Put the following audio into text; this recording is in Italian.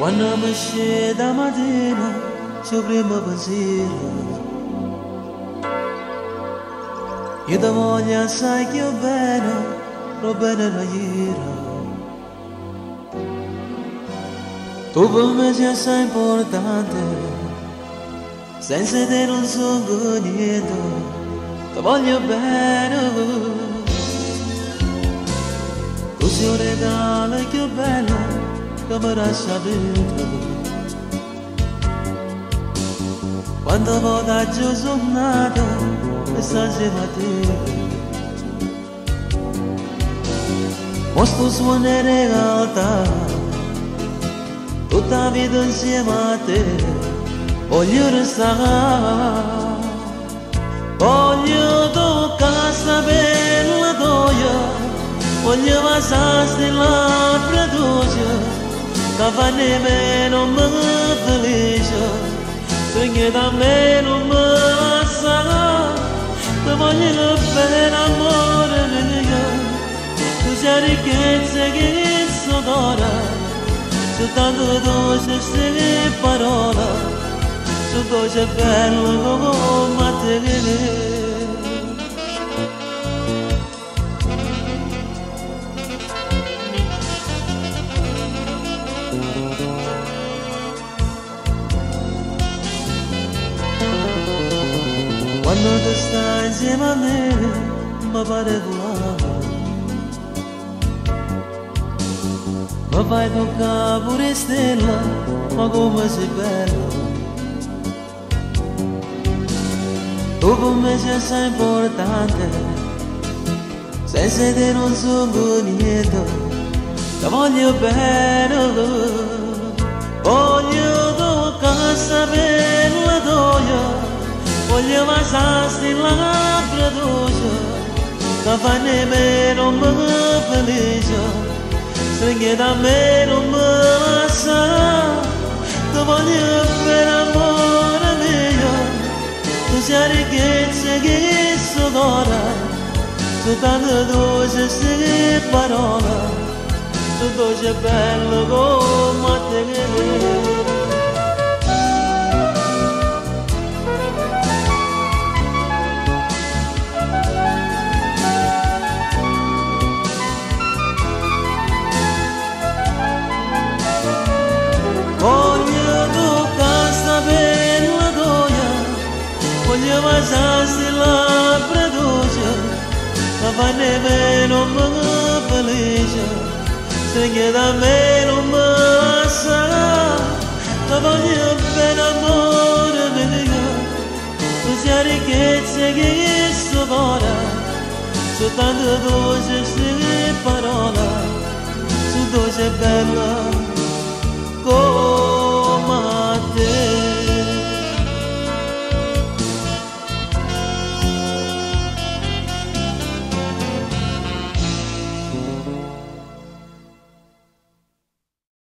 Quando mi scende la mattina, c'è prima pensiero. Io ti voglio assai che bene, lo bene la gira. Tu per me sei assai importante, senza te non sono niente, ti voglio bene. Tu sei un regalo che bello, che mi lascia dentro. Quando volte io sono nato, e sta insieme a te. Mostro suono in realtà, tutta la vita insieme a te. Voglio restare, voglio toccare sta bella toia, voglio passare labbra dolce, che fa nemmeno me felice, sogni da me non me sa, ti voglio bene amore mio, tu sei ricchezza che sonora, soltanto dolce queste parole, su dolce bello come te. Quando tu stai insieme a me, mi pare volare, mi fai toccare pure stella, ma come sei bello. Tu per me sei assai importante, senza te non sono niente, ti voglio bene, voglio toccare sta bella toia, voglio passare labbra dolce, che fa nemmeno me felice, stringi da me non me sa, ti voglio bene amore mio, tu sei ricchezza che sonora, soltanto dolce queste parole, tu dolce bello come te. Voglio toccare sta bella toia, voglio passare labbra dolce, che fa nemmeno me felice, stringi da me non me sa, ti voglio bene amore mio, tu sei ricchezza che sonora, soltanto dolce queste parole, su dolce bella.